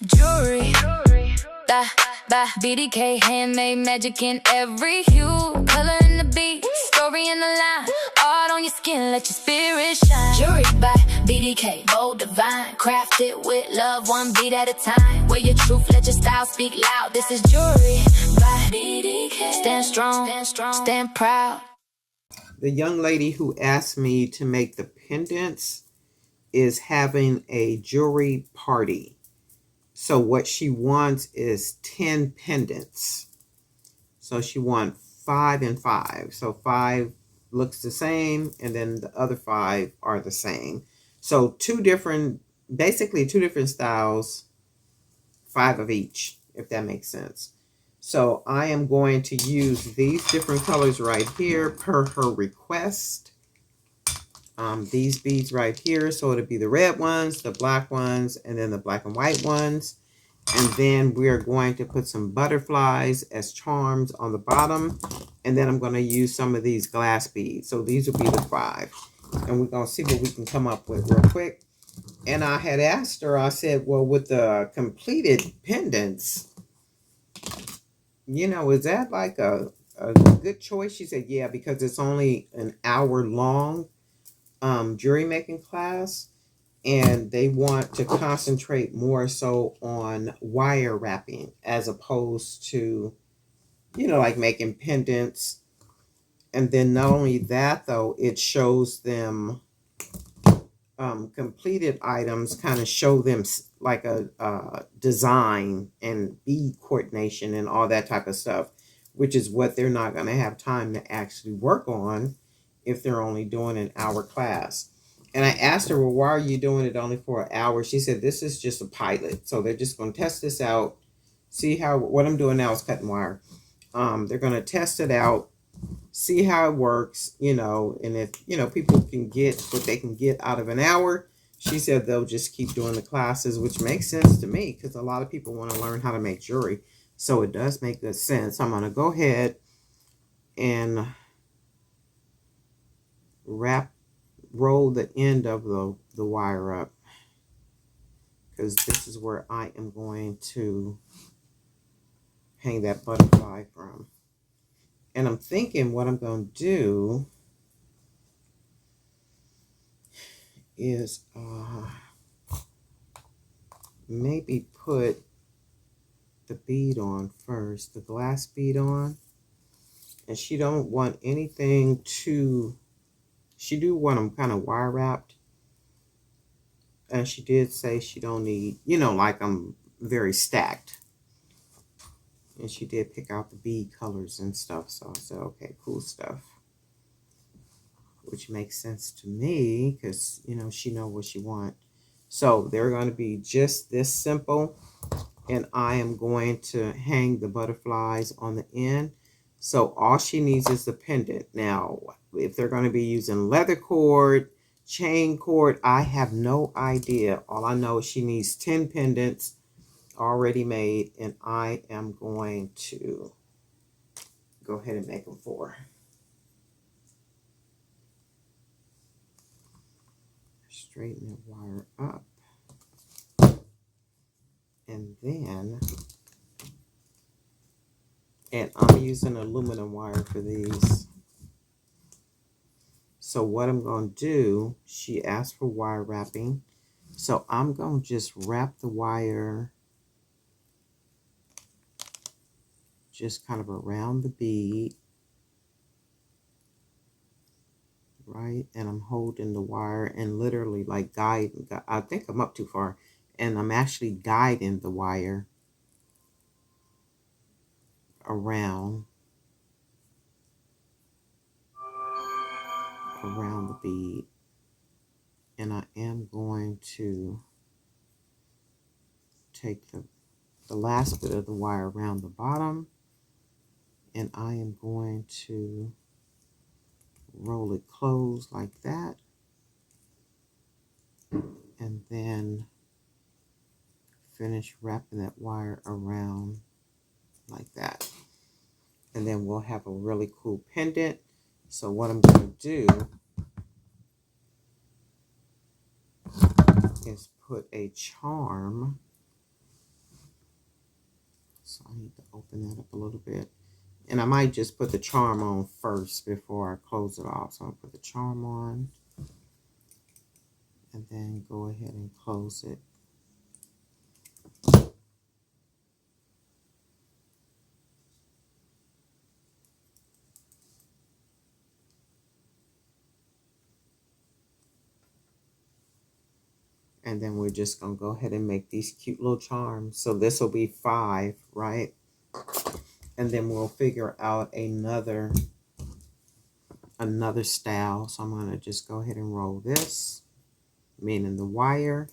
Jewelry, by BDK, handmade magic in every hue, color in the beat, story in the line, art on your skin, let your spirit shine. Jewelry by BDK, bold, divine, crafted with love, one beat at a time. Wear your truth, let your style speak loud. This is jewelry by BDK. Stand strong, stand proud. The young lady who asked me to make the pendants is having a jewelry party. So what she wants is 10 pendants. So she wants 5 and 5. So 5 looks the same, and then the other 5 are the same. So basically two different styles, 5 of each, if that makes sense. So I am going to use these different colors right here per her request. These beads right here, so it'll be the red ones, the black ones, and then the black and white ones. And then we're going to put some butterflies as charms on the bottom. And then I'm going to use some of these glass beads. So these will be the 5. And we're going to see what we can come up with real quick. And I had asked her, I said, well, with the completed pendants, is that like a good choice? She said, yeah, because it's only an hour long jewelry making class. And they want to concentrate more so on wire wrapping as opposed to, like making pendants. And then not only that, though, it shows them completed items, kind of show them like a design and bead coordination and all that type of stuff, which is what they're not going to have time to actually work on if they're only doing an hour class. And I asked her, well, why are you doing it only for an hour? She said, this is just a pilot. So they're just going to test this out. See what I'm doing now is cutting wire. They're going to test it out, see how it works, and if, people can get what they can get out of an hour. She said they'll just keep doing the classes, which makes sense to me because a lot of people want to learn how to make jewelry. So it does make good sense. I'm going to go ahead and roll the end of the wire up, because this is where I am going to hang that butterfly from. And I'm thinking what I'm going to do is maybe put the bead on first, the glass bead on. And she don't want anything she do want them kind of wire wrapped. And she did say she don't need, like I'm very stacked. And she did pick out the bead colors and stuff. So I said, okay, cool stuff. Which makes sense to me because, she know what she want. So they're going to be just this simple. And I am going to hang the butterflies on the end. So all she needs is the pendant. Now, if they're going to be using leather cord, chain cord, I have no idea. All I know is she needs 10 pendants already made, and I am going to go ahead and make them for her. Straighten the wire up. And then, and I'm using aluminum wire for these. So what I'm going to do, she asked for wire wrapping. So I'm going to just wrap the wire just kind of around the bead. Right? And I'm holding the wire and literally like guiding. I think I'm up too far. And I'm actually guiding the wire around the bead. And I am going to take the last bit of the wire around the bottom, and I am going to roll it closed like that, and then finish wrapping that wire around like that. And then we'll have a really cool pendant. So what I'm going to do is put a charm So I need to open that up a little bit. And I might just put the charm on first before I close it off. So I'll put the charm on and then go ahead and close it. And then we're just going to go ahead and make these cute little charms. So this will be 5, right? And then we'll figure out another style. So I'm going to just go ahead and roll this, meaning the wire.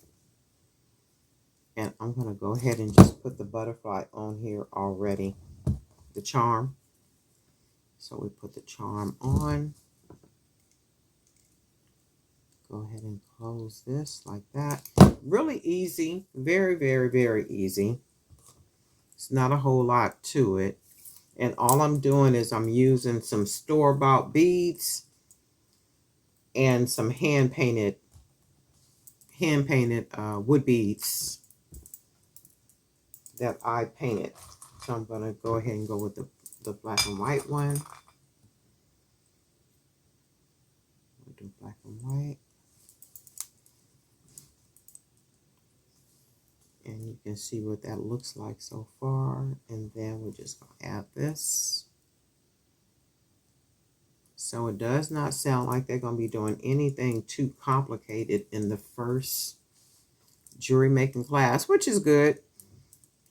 And I'm going to go ahead and just put the butterfly on here already, the charm. So we put the charm on. Go ahead and close this like that. Really easy. Very, very, very easy. It's not a whole lot to it. And all I'm doing is I'm using some store-bought beads and some hand-painted wood beads that I painted. So I'm going to go ahead and go with the black and white one. We'll do black and white. And you can see what that looks like so far. And then we're just going to add this. So it does not sound like they're going to be doing anything too complicated in the first jewelry making class, which is good.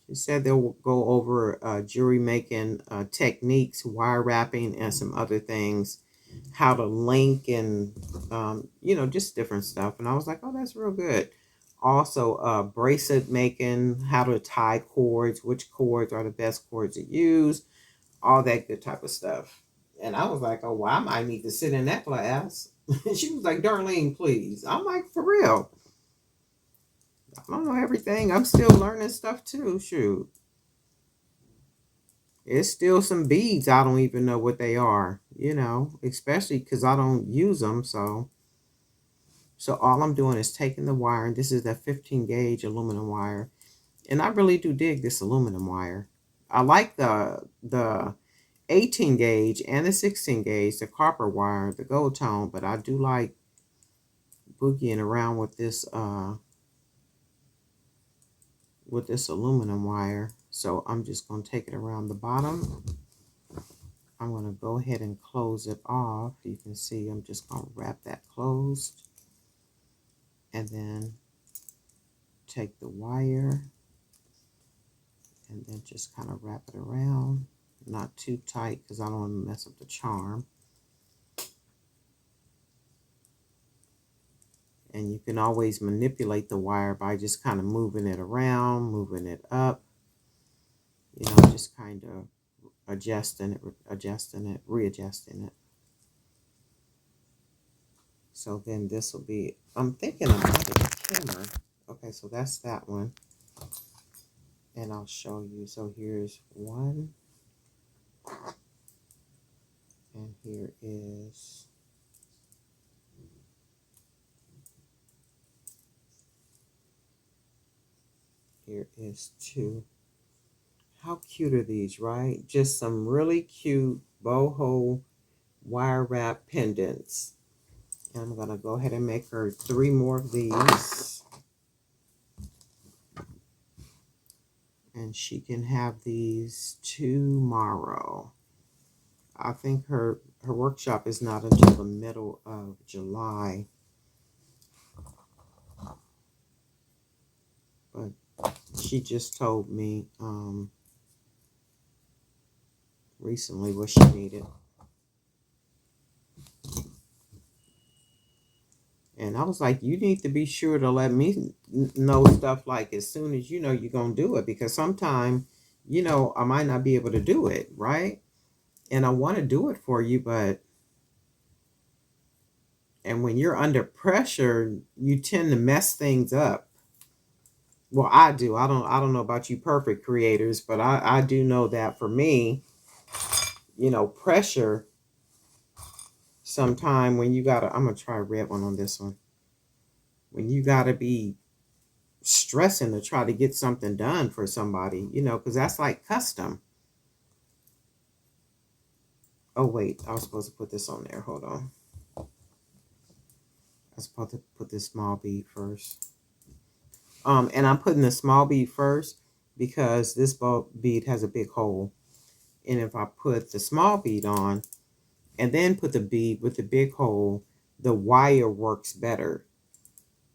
She said they'll go over jewelry making techniques, wire wrapping, and some other things, how to link and, just different stuff. And I was like, oh, that's real good. Also, bracelet making, how to tie cords, which cords are the best cords to use, all that good type of stuff. And I was like, oh, well, I might need to sit in that class. She was like, Darlene, please. I'm like, for real. I don't know everything. I'm still learning stuff too. Shoot. It's still some beads. I don't even know what they are, especially because I don't use them. So all I'm doing is taking the wire, and this is that 15 gauge aluminum wire. And I really do dig this aluminum wire. I like the 18 gauge and the 16 gauge, the copper wire, the gold tone, but I do like boogieing around with this aluminum wire. So I'm just going to take it around the bottom. I'm going to go ahead and close it off. You can see I'm just going to wrap that closed. And then take the wire and then just kind of wrap it around. Not too tight because I don't want to mess up the charm. And you can always manipulate the wire by just kind of moving it around, moving it up. Just kind of adjusting it, readjusting it. So then this will be, I'm thinking about a camera. Okay, so that's that one. And I'll show you. So here's one. And here is two. How cute are these, right? Just some really cute boho wire wrap pendants. And I'm going to go ahead and make her 3 more of these. And she can have these tomorrow. I think her workshop is not until the middle of July. But she just told me recently what she needed. And I was like, you need to be sure to let me know stuff like as soon as you're going to do it. Because sometimes, I might not be able to do it, right? And I want to do it for you, and when you're under pressure, you tend to mess things up. Well, I do. I don't know about you perfect creators, but I do know that for me, pressure sometime when you gotta, I'm gonna try a red one on this one. When you gotta be stressing to try to get something done for somebody, you know, because that's like custom. Oh, wait, I was supposed to put this on there. Hold on. I was supposed to put this small bead first. And I'm putting the small bead first because this bead has a big hole. And if I put the small bead on and then put the bead with the big hole, the wire works better,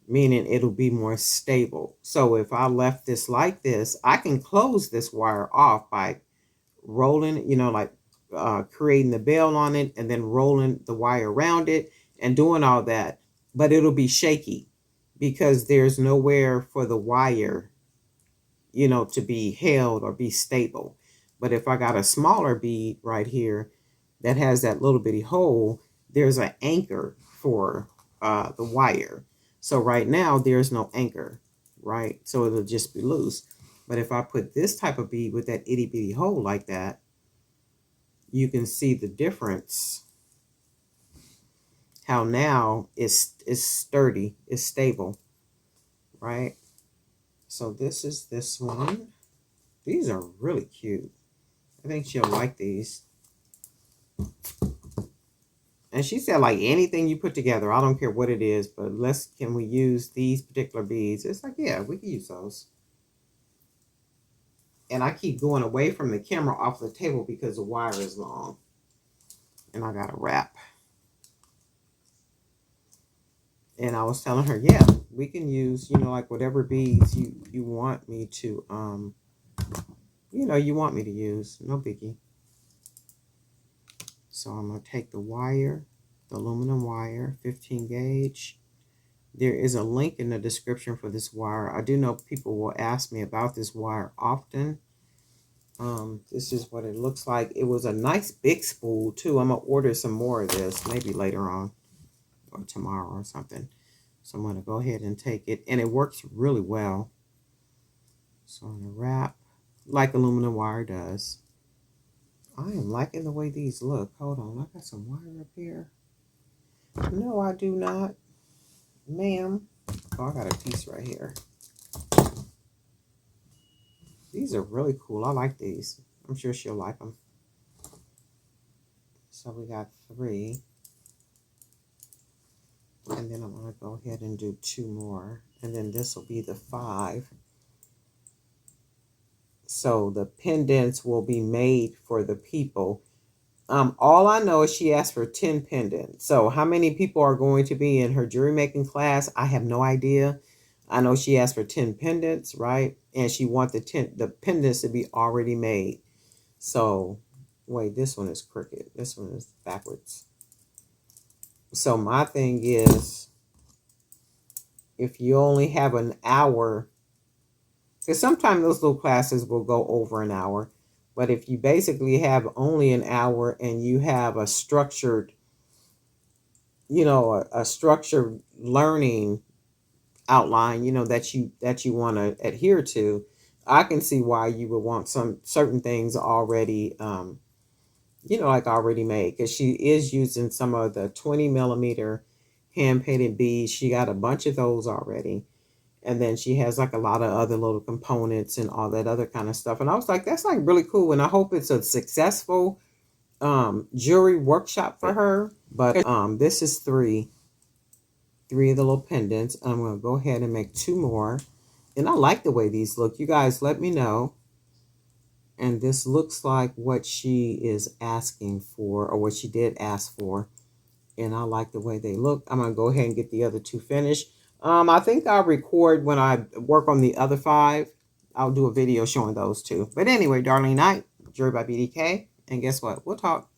meaning it'll be more stable. So if I left this like this, I can close this wire off by rolling, you know, like creating the bell on it and then rolling the wire around it and doing all that. But it'll be shaky because there's nowhere for the wire, you know, to be held or be stable. But if I got a smaller bead right here that has that little bitty hole, there's an anchor for the wire. So right now there's no anchor, right? So it'll just be loose. But if I put this type of bead with that itty bitty hole like that, you can see the difference. How now it's sturdy, it's stable, right? So this is this one. These are really cute. I think she'll like these. And she said, like, anything you put together, I don't care what it is, but can we use these particular beads? It's like, yeah, we can use those. And I keep going away from the camera off the table because the wire is long. And I got to wrap. And I was telling her, yeah, we can use, you know, like whatever beads you want me to, you know, you want me to use. No biggie. So I'm going to take the wire, the aluminum wire, 15 gauge. There is a link in the description for this wire. I do know people will ask me about this wire often. This is what it looks like. It was a nice big spool too. I'm going to order some more of this, maybe later on or tomorrow or something. So I'm going to go ahead and take it. And it works really well. So I'm going to wrap like aluminum wire does. I am liking the way these look. Hold on, I got some wire up here. No, I do not, ma'am. Oh, I got a piece right here. These are really cool. I like these. I'm sure she'll like them. So we got 3. And then I'm going to go ahead and do 2 more. And then this will be the 5. So the pendants will be made for the people. All I know is she asked for 10 pendants. So how many people are going to be in her jewelry making class? I have no idea. I know she asked for 10 pendants, right? And she wants the pendants to be already made. So, wait, this one is crooked. This one is backwards. So my thing is, if you only have an hour, because sometimes those little classes will go over an hour. But if you basically have only an hour and you have a structured, you know, a structured learning outline, you know, that you want to adhere to, I can see why you would want some certain things already, you know, like already made. Because she is using some of the 20 millimeter hand painted beads. She got a bunch of those already. And then she has like a lot of other little components and all that other kind of stuff. And I was like, that's like really cool. And I hope it's a successful jewelry workshop for her. But this is 3 of the little pendants. I'm going to go ahead and make 2 more. And I like the way these look. You guys let me know. And this looks like what she is asking for, or what she did ask for. And I like the way they look. I'm going to go ahead and get the other 2 finished. I think I'll record when I work on the other 5. I'll do a video showing those too. But anyway, darling night, Jewelry by BDK. And guess what? We'll talk.